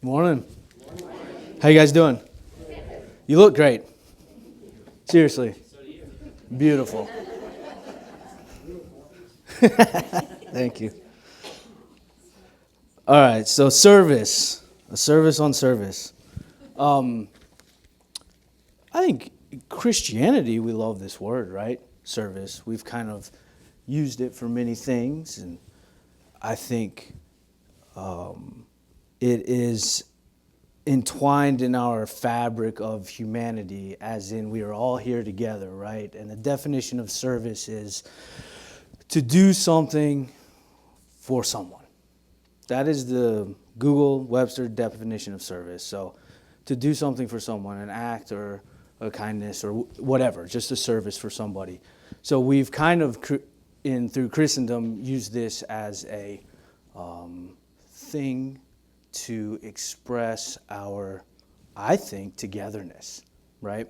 Morning. How you guys doing? You look great. Seriously. Beautiful. Thank you. All right, so service. A service on service. I think Christianity, we love this word, right? Service. We've kind of used it for many things, and I think it is entwined in our fabric of humanity, as in we are all here together, right? And the definition of service is to do something for someone. That is the Google Webster definition of service. So to do something for someone, an act or a kindness or whatever, just a service for somebody. So we've kind of, through Christendom, used this as a thing to express our, I think, togetherness, right?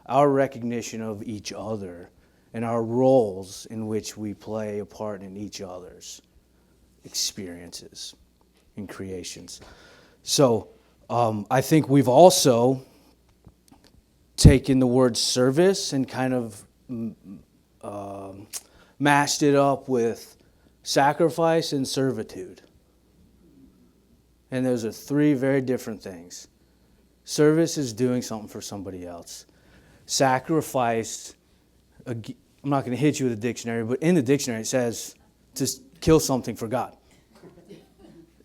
Our recognition of each other and our roles in which we play a part in each other's experiences and creations. So I think we've also taken the word service and kind of mashed it up with sacrifice and servitude. And those are three very different things. Service is doing something for somebody else. Sacrifice, I'm not going to hit you with a dictionary, but in the dictionary it says to kill something for God.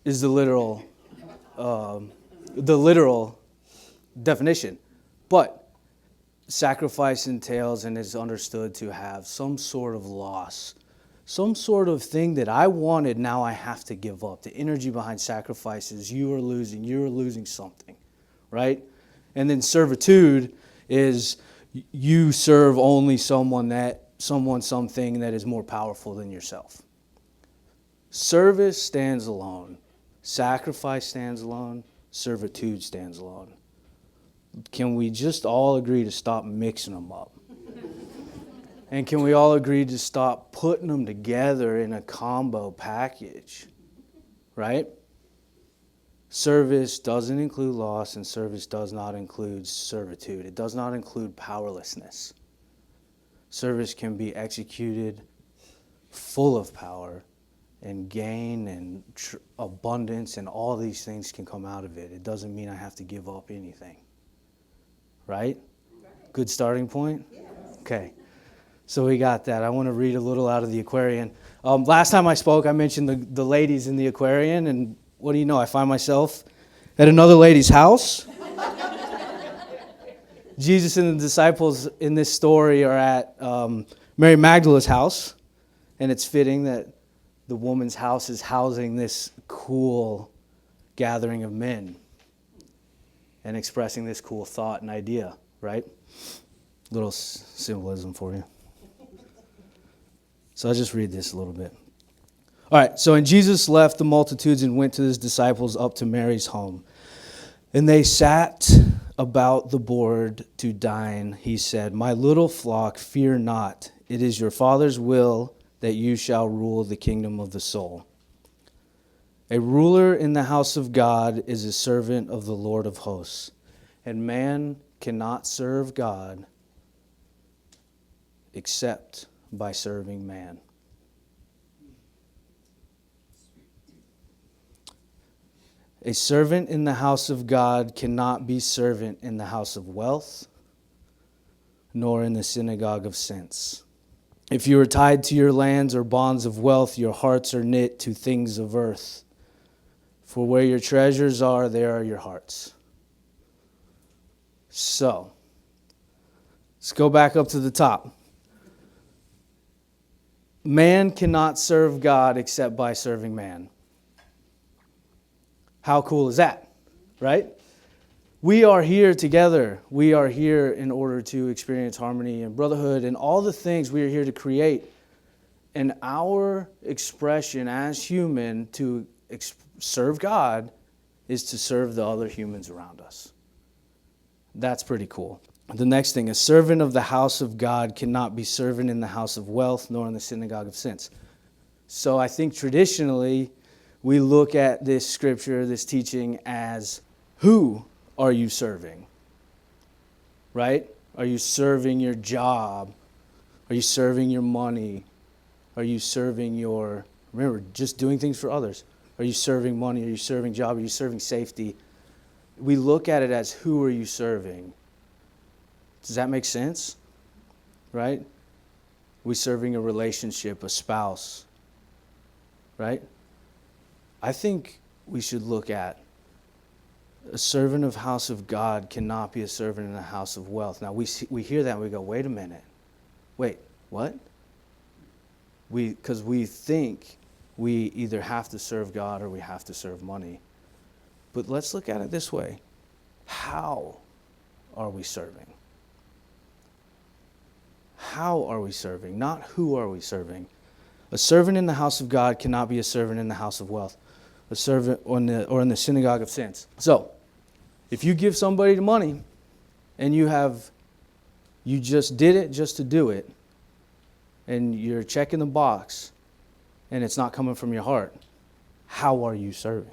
Is the literal definition. But sacrifice entails and is understood to have some sort of loss. Some sort of thing that I wanted, now I have to give up. The energy behind sacrifice is you're losing something, right? And then servitude is you serve only something that is more powerful than yourself. Service stands alone. Sacrifice stands alone. Servitude stands alone. Can we just all agree to stop mixing them up? And can we all agree to stop putting them together in a combo package, right? Service doesn't include loss, and service does not include servitude. It does not include powerlessness. Service can be executed full of power and gain and abundance, and all these things can come out of it. It doesn't mean I have to give up anything, right? Good starting point? Okay. So we got that. I want to read a little out of the Aquarian. Last time I spoke, I mentioned the ladies in the Aquarian, and what do you know? I find myself at another lady's house. Jesus and the disciples in this story are at Mary Magdalene's house, and it's fitting that the woman's house is housing this cool gathering of men and expressing this cool thought and idea, right? Little symbolism for you. So I'll just read this a little bit. All right, so and Jesus left the multitudes and went to his disciples up to Mary's home. And they sat about the board to dine. He said, "My little flock, fear not. It is your Father's will that you shall rule the kingdom of the soul. A ruler in the house of God is a servant of the Lord of hosts. And man cannot serve God except by serving man." A servant in the house of God cannot be servant in the house of wealth, nor in the synagogue of sense. If you are tied to your lands or bonds of wealth, your hearts are knit to things of earth. For where your treasures are, there are your hearts. So, let's go back up to the top. Man cannot serve God except by serving man. How cool is that, right? We are here together. We are here in order to experience harmony and brotherhood and all the things we are here to create. And our expression as human to serve God is to serve the other humans around us. That's pretty cool. The next thing, a servant of the house of God cannot be servant in the house of wealth, nor in the synagogue of sense. So I think traditionally we look at this scripture, this teaching, as Who are you serving? Right? Are you serving your job? Are you serving your money? Are you serving your, remember, just doing things for others? Are you serving money? Are you serving job? Are you serving safety? We look at it as who are you serving? Does that make sense? Right? We serving a relationship, a spouse. Right? I think we should look at a servant of house of God cannot be a servant in a house of wealth. Now we hear that and we go, wait a minute. Wait, what? Because we think we either have to serve God or we have to serve money. But let's look at it this way. How are we serving? How are we serving? Not who are we serving. A servant in the house of God cannot be a servant in the house of wealth. A servant or in the synagogue of sins. So, if you give somebody the money and you just did it just to do it, and you're checking the box and it's not coming from your heart, how are you serving?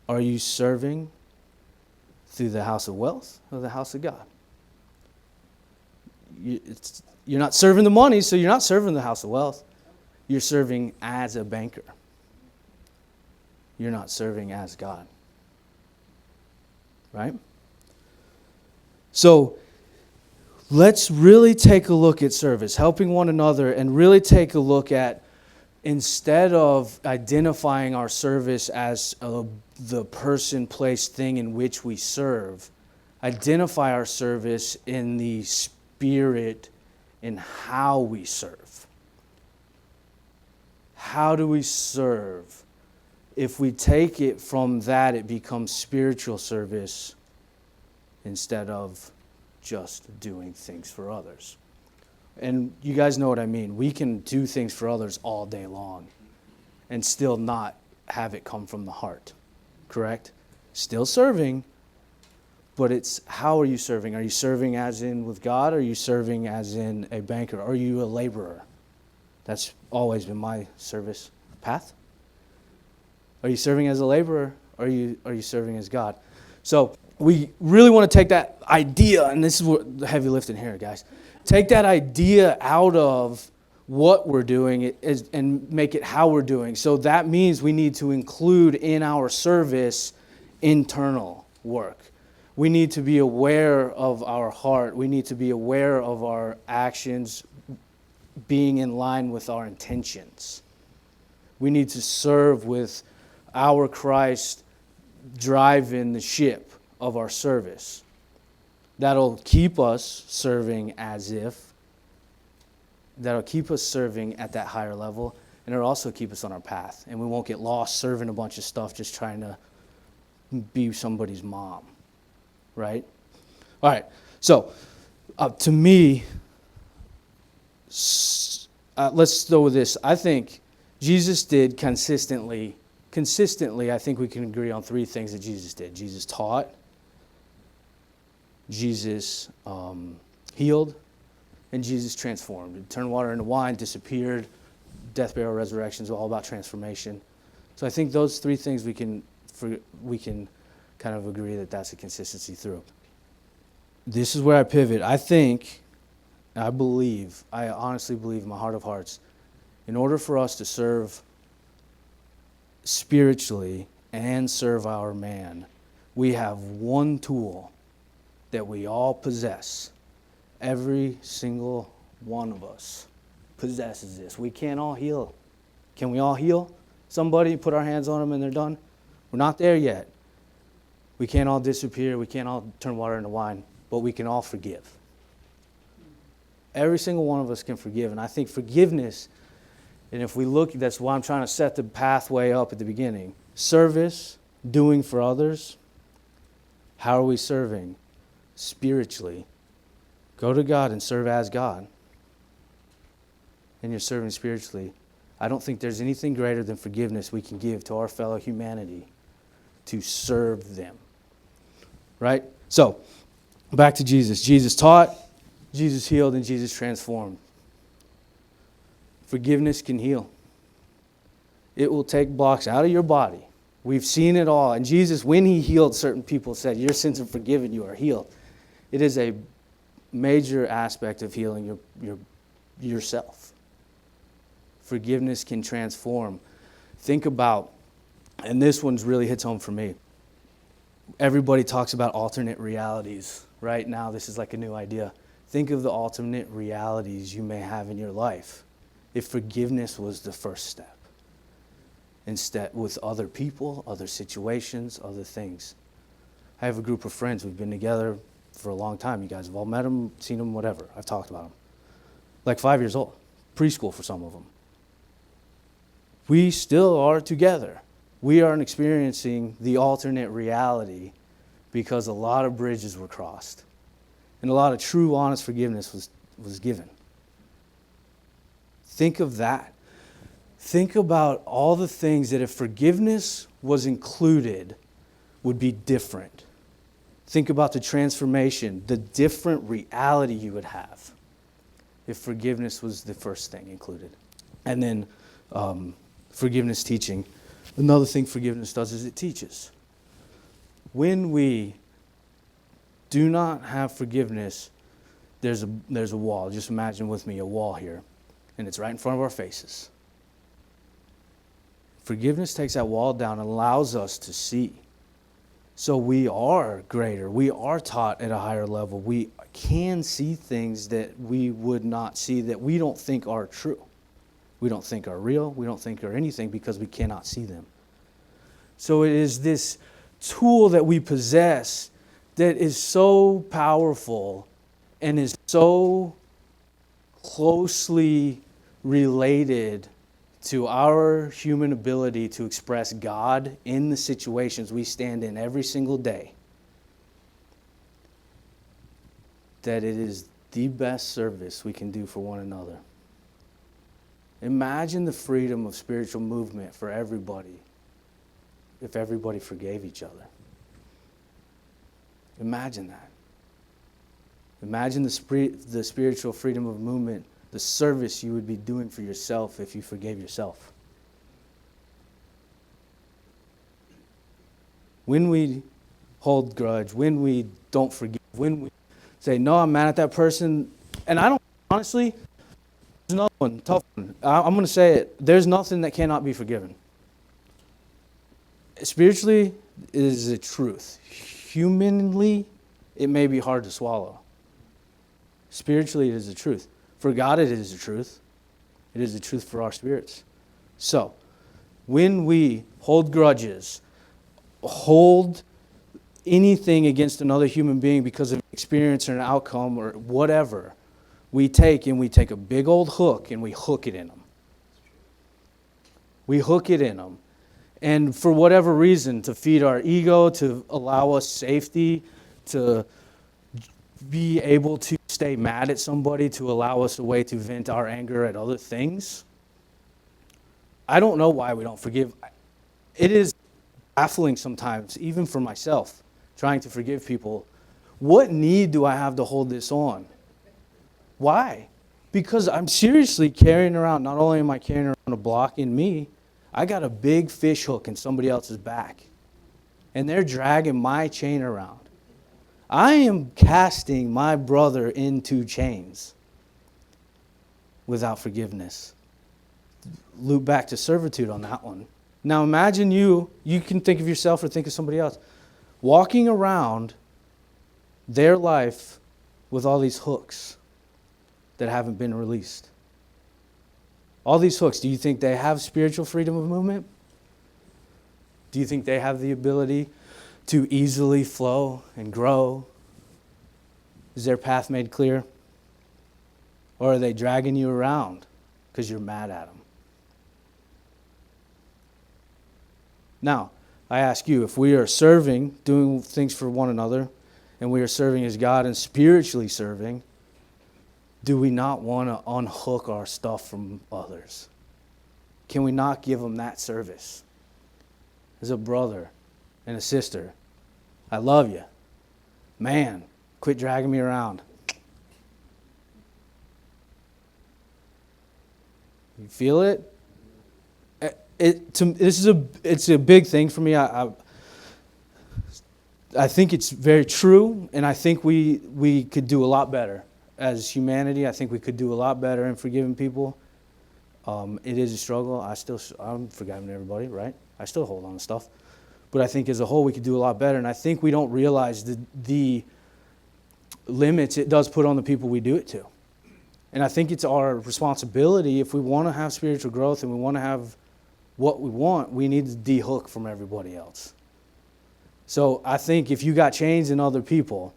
Are you serving through the house of wealth or the house of God? You're not serving the money, so you're not serving the house of wealth. You're serving as a banker. You're not serving as God. Right? So, let's really take a look at service, helping one another, and really take a look at, instead of identifying our service as the person, place, thing in which we serve, identify our service in the spirit in how we serve. How do we serve? If we take it from that, it becomes spiritual service instead of just doing things for others. And you guys know what I mean. We can do things for others all day long and still not have it come from the heart. Correct? Still serving, but it's how are you serving? Are you serving as in with God? Or are you serving as in a banker? Are you a laborer? That's always been my service path. Are you serving as a laborer? Or are you serving as God? So we really want to take that idea, and this is what the heavy lifting here, guys. Take that idea out of what we're doing and make it how we're doing. So that means we need to include in our service internal work. We need to be aware of our heart. We need to be aware of our actions being in line with our intentions. We need to serve with our Christ driving the ship of our service. That'll keep us serving as if. That'll keep us serving at that higher level. And it'll also keep us on our path. And we won't get lost serving a bunch of stuff just trying to be somebody's mom. Right? All right. So, to me, let's go with this. I think Jesus did consistently, I think we can agree on three things that Jesus did. Jesus taught, Jesus healed, and Jesus transformed. He turned water into wine, disappeared, death, burial, resurrection is all about transformation. So I think those three things we can kind of agree that that's a consistency through. This is where I pivot. I honestly believe in my heart of hearts, in order for us to serve spiritually and serve our man, we have one tool that we all possess. Every single one of us possesses this. We can't all heal. Can we all heal somebody, put our hands on them and they're done? We're not there yet. We can't all disappear. We can't all turn water into wine, but we can all forgive. Every single one of us can forgive. And I think forgiveness, and if we look, that's why I'm trying to set the pathway up at the beginning. Service, doing for others. How are we serving? Spiritually. Go to God and serve as God. And you're serving spiritually. I don't think there's anything greater than forgiveness we can give to our fellow humanity to serve them. Right? So, back to Jesus. Jesus taught, Jesus healed, and Jesus transformed. Forgiveness can heal. It will take blocks out of your body We've seen it all. And Jesus, when he healed certain people, said, your sins are forgiven, you are healed. It is a major aspect of healing yourself. Forgiveness can transform. Think about, and this one's really hits home for me. Everybody talks about alternate realities. Right now, this is like a new idea. Think of the alternate realities you may have in your life if forgiveness was the first step. Instead, with other people, other situations, other things. I have a group of friends. We've been together for a long time. You guys have all met them, seen them, whatever. I've talked about them. Like 5 years old. Preschool for some of them. We still are together. We are experiencing the alternate reality because a lot of bridges were crossed. And a lot of true, honest forgiveness was given. Think of that. Think about all the things that if forgiveness was included would be different. Think about the transformation, the different reality you would have if forgiveness was the first thing included. And then forgiveness teaching. Another thing forgiveness does is it teaches. When we do not have forgiveness, there's a wall. Just imagine with me a wall here, and it's right in front of our faces. Forgiveness takes that wall down and allows us to see. So we are greater. We are taught at a higher level. We can see things that we would not see, that we don't think are true. We don't think are real. We don't think are anything because we cannot see them. So it is this tool that we possess that is so powerful and is so closely related to our human ability to express God in the situations we stand in every single day, that it is the best service we can do for one another. Imagine the freedom of spiritual movement for everybody if everybody forgave each other. Imagine that. Imagine the spiritual freedom of movement, the service you would be doing for yourself if you forgave yourself. When we hold grudge, when we don't forgive, when we say, no, I'm mad at that person, and I don't, honestly, there's another one, tough one. I'm going to say it. There's nothing that cannot be forgiven. Spiritually, it is a truth. Humanly, it may be hard to swallow. Spiritually, it is the truth. For God, it is the truth. It is the truth for our spirits. So, when we hold grudges, hold anything against another human being because of an experience or an outcome or whatever, we take a big old hook and we hook it in them. We hook it in them. And for whatever reason, to feed our ego, to allow us safety, to be able to stay mad at somebody, to allow us a way to vent our anger at other things. I don't know why we don't forgive. It is baffling sometimes, even for myself, trying to forgive people. What need do I have to hold this on? Why? Because I'm seriously carrying around, not only am I carrying around a block in me, I got a big fish hook in somebody else's back. And they're dragging my chain around. I am casting my brother into chains without forgiveness. Loop back to servitude on that one. Now imagine you can think of yourself or think of somebody else, walking around their life with all these hooks that haven't been released. All these hooks, do you think they have spiritual freedom of movement? Do you think they have the ability to easily flow and grow? Is their path made clear? Or are they dragging you around because you're mad at them? Now, I ask you, if we are serving, doing things for one another, and we are serving as God and spiritually serving, do we not want to unhook our stuff from others? Can we not give them that service? As a brother and a sister, I love you. Man, quit dragging me around. You feel it? it's a big thing for me. I think it's very true, and I think we could do a lot better as humanity. I think we could do a lot better in forgiving people. It is a struggle. I'm forgiving everybody, right? I still hold on to stuff, but I think as a whole we could do a lot better. And I think we don't realize the limits it does put on the people we do it to. And I think it's our responsibility, if we want to have spiritual growth and we want to have what we want, we need to de-hook from everybody else. So I think if you got chains in other people,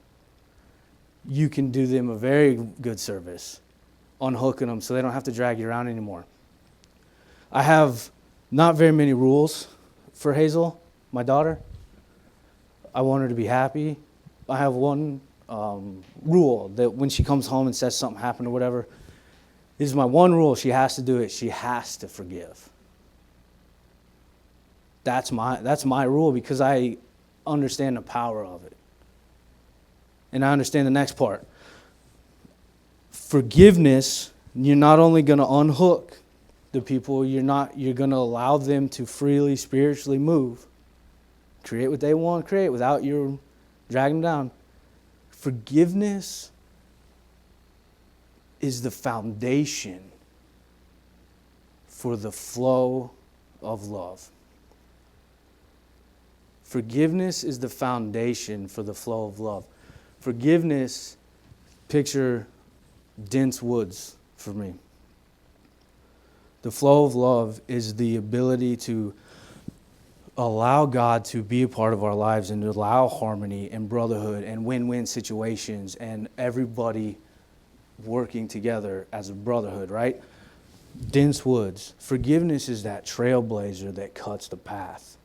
you can do them a very good service, unhooking them so they don't have to drag you around anymore. I have not very many rules for Hazel, my daughter. I want her to be happy. I have one rule that when she comes home and says something happened or whatever, this is my one rule. She has to do it. She has to forgive. That's my rule because I understand the power of it. And I understand the next part. Forgiveness, you're not only going to unhook the people, you're going to allow them to freely spiritually move, create what they want to create without you dragging them down. Forgiveness is the foundation for the flow of love. Forgiveness is the foundation for the flow of love. Forgiveness, picture dense woods for me. The flow of love is the ability to allow God to be a part of our lives and to allow harmony and brotherhood and win-win situations and everybody working together as a brotherhood, right? Dense woods. Forgiveness is that trailblazer that cuts the path.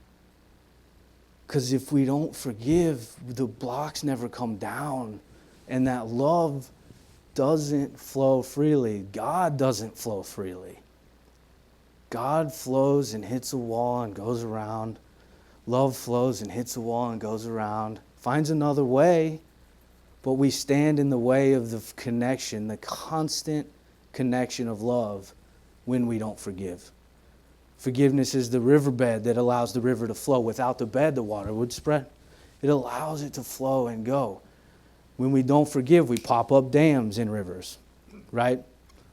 Because if we don't forgive, the blocks never come down. And that love doesn't flow freely. God doesn't flow freely. God flows and hits a wall and goes around. Love flows and hits a wall and goes around. Finds another way. But we stand in the way of the connection, the constant connection of love when we don't forgive. Forgiveness is the riverbed that allows the river to flow. Without the bed, the water would spread. It allows it to flow and go. When we don't forgive, we pop up dams in rivers, right?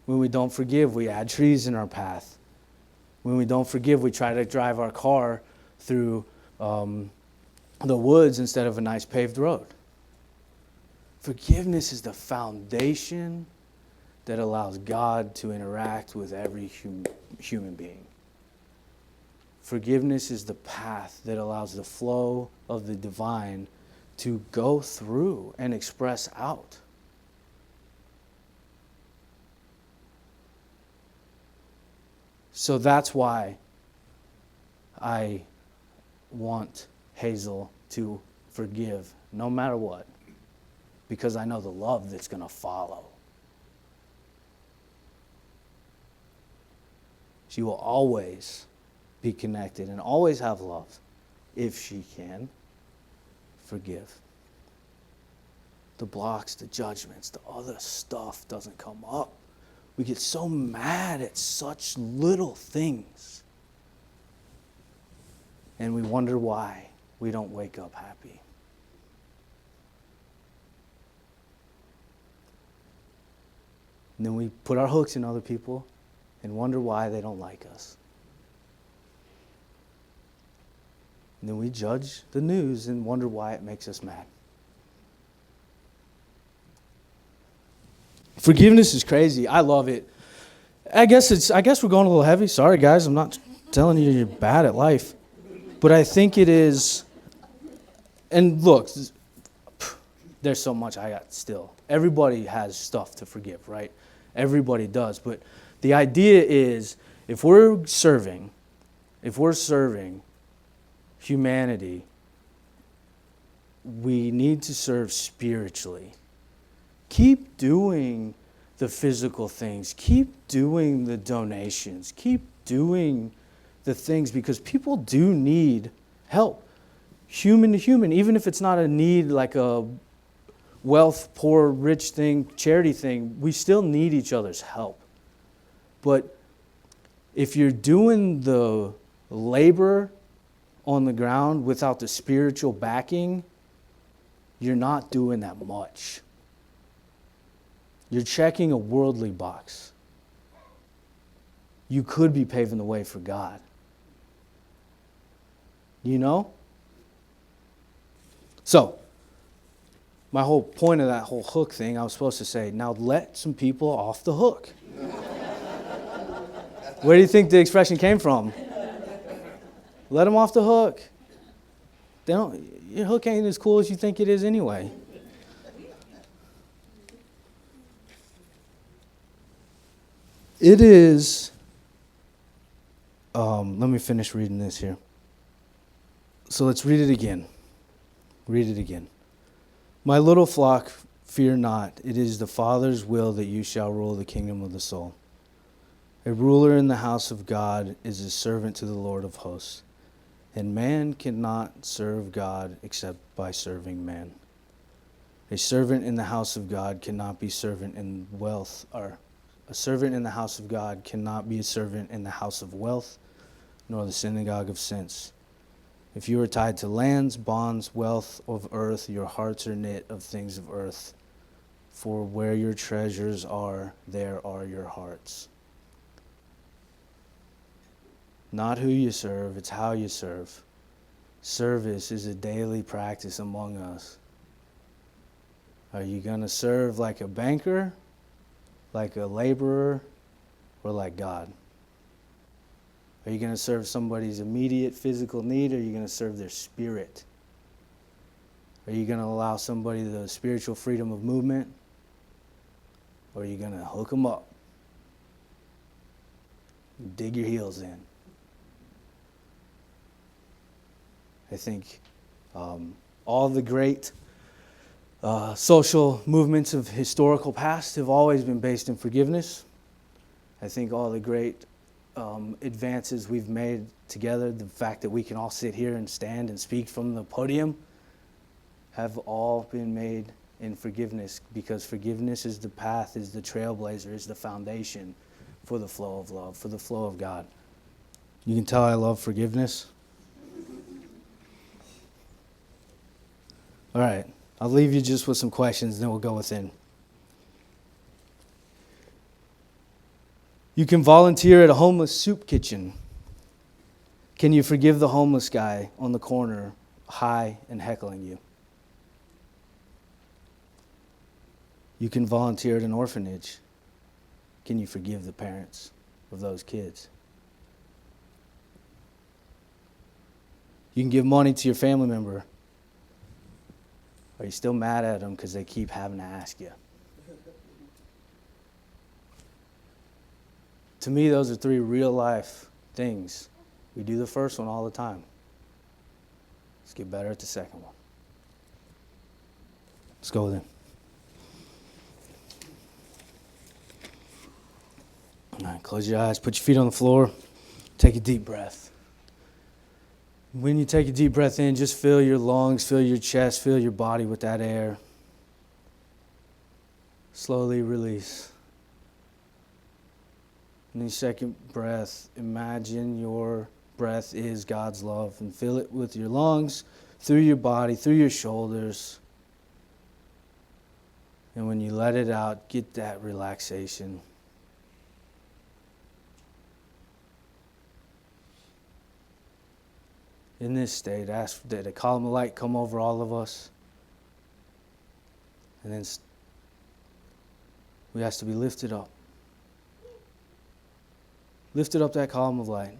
When we don't forgive, we add trees in our path. When we don't forgive, we try to drive our car through the woods instead of a nice paved road. Forgiveness is the foundation that allows God to interact with every human being. Forgiveness is the path that allows the flow of the divine to go through and express out. So that's why I want Hazel to forgive no matter what, because I know the love that's going to follow. She will always be connected and always have love if she can forgive. The blocks, the judgments, the other stuff doesn't come up. We get so mad at such little things. And we wonder why we don't wake up happy. And then we put our hooks in other people and wonder why they don't like us. And then we judge the news and wonder why it makes us mad. Forgiveness is crazy. I love it. I guess we're going a little heavy. Sorry, guys. I'm not telling you you're bad at life. But I think it is. And look, there's so much I got still. Everybody has stuff to forgive, right? Everybody does. But the idea is if we're serving humanity, we need to serve spiritually. Keep doing the physical things. Keep doing the donations. Keep doing the things because people do need help. Human to human, even if it's not a need like a wealth, poor, rich thing, charity thing, we still need each other's help. But if you're doing the labor on the ground without the spiritual backing, you're not doing that much. You're checking a worldly box. You could be paving the way for God. You know? So, my whole point of that whole hook thing, I was supposed to say, now let some people off the hook. Where do you think the expression came from? Let them off the hook. Your hook ain't as cool as you think it is anyway. It is, let me finish reading this here. So let's read it again. Read it again. My little flock, fear not. It is the Father's will that you shall rule the kingdom of the soul. A ruler in the house of God is a servant to the Lord of hosts. And man cannot serve God except by serving man. A servant in the house of God cannot be servant in wealth, or a servant in the house of God cannot be a servant in the house of wealth, nor the synagogue of sense. If you are tied to lands, bonds, wealth of earth, your hearts are knit of things of earth. For where your treasures are, there are your hearts. Not who you serve, it's how you serve. Service is a daily practice among us. Are you going to serve like a banker, like a laborer, or like God? Are you going to serve somebody's immediate physical need, or are you going to serve their spirit? Are you going to allow somebody the spiritual freedom of movement, or are you going to hook them up? Dig your heels in. I think all the great social movements of historical past have always been based in forgiveness. I think all the great advances we've made together, the fact that we can all sit here and stand and speak from the podium, have all been made in forgiveness, because forgiveness is the path, is the trailblazer, is the foundation for the flow of love, for the flow of God. You can tell I love forgiveness. All right, I'll leave you just with some questions, and then we'll go within. You can volunteer at a homeless soup kitchen. Can you forgive the homeless guy on the corner, high and heckling you? You can volunteer at an orphanage. Can you forgive the parents of those kids? You can give money to your family member. Are you still mad at them because they keep having to ask you? To me, those are 3 real life things. We do the first one all the time. Let's get better at the second one. Let's go then. All right, close your eyes, put your feet on the floor, take a deep breath. When you take a deep breath in, just fill your lungs, fill your chest, fill your body with that air. Slowly release. And then second breath, imagine your breath is God's love, and fill it with your lungs, through your body, through your shoulders. And when you let it out, get that relaxation. In this state, ask that a column of light come over all of us. And then we ask to be lifted up. Lifted up that column of light.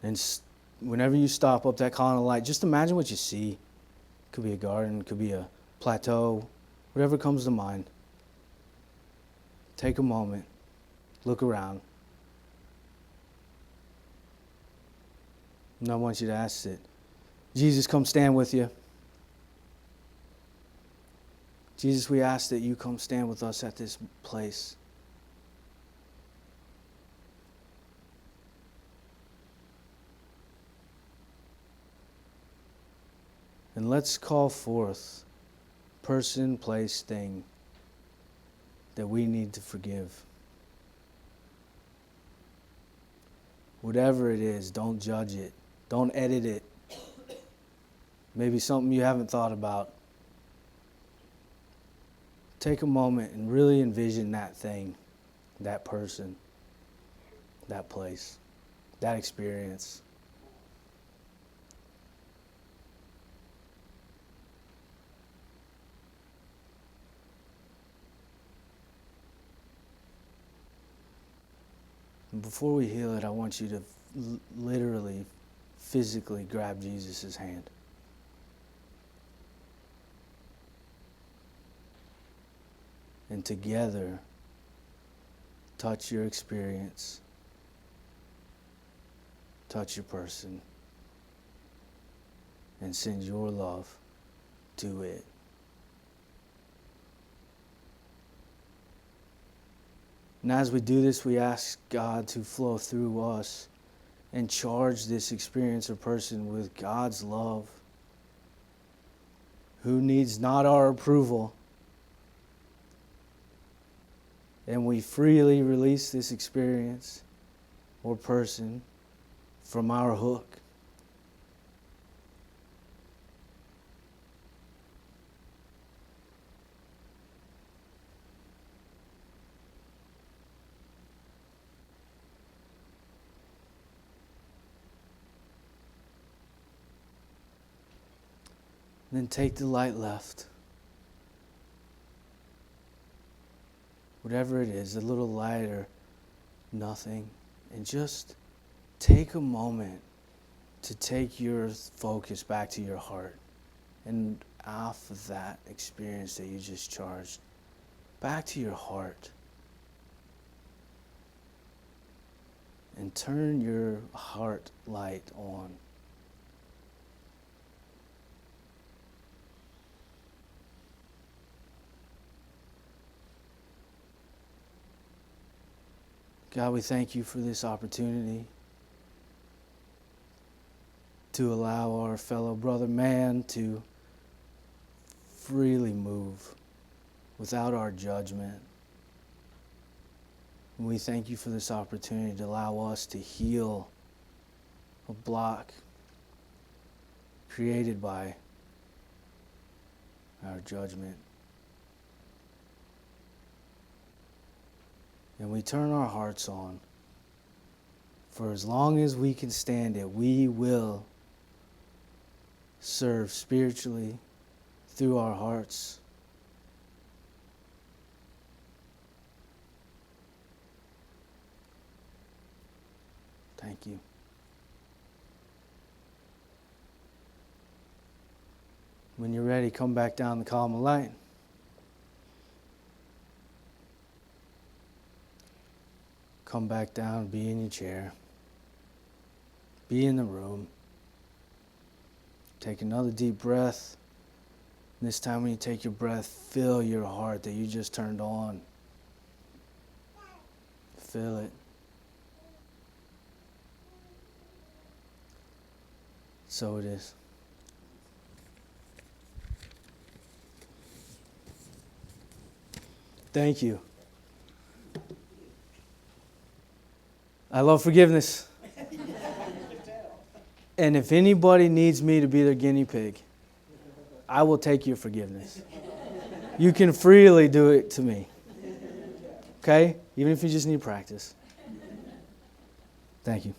And whenever you stop up that column of light, just imagine what you see. It could be a garden, it could be a plateau, whatever comes to mind. Take a moment, look around. And I want you to ask it. Jesus, come stand with you. Jesus, we ask that you come stand with us at this place. And let's call forth person, place, thing that we need to forgive. Whatever it is, don't judge it. Don't edit it. Maybe something you haven't thought about. Take a moment and really envision that thing, that person, that place, that experience. And before we heal it, I want you to literally, physically grab Jesus' hand. And together, touch your experience, touch your person, and send your love to it. And as we do this, we ask God to flow through us and charge this experience or person with God's love, who needs not our approval. And we freely release this experience or person from our hook. Then take the light left. Whatever it is, a little light or nothing. And just take a moment to take your focus back to your heart. And off of that experience that you just charged, back to your heart. And turn your heart light on. God, we thank you for this opportunity to allow our fellow brother man to freely move without our judgment. And we thank you for this opportunity to allow us to heal a block created by our judgment. And we turn our hearts on. For as long as we can stand it, we will serve spiritually through our hearts. Thank you. When you're ready, come back down the column of light. Come back down, be in your chair. Be in the room. Take another deep breath. And this time when you take your breath, fill your heart that you just turned on. Fill it. So it is. Thank you. I love forgiveness. And if anybody needs me to be their guinea pig, I will take your forgiveness. You can freely do it to me. Okay? Even if you just need practice. Thank you.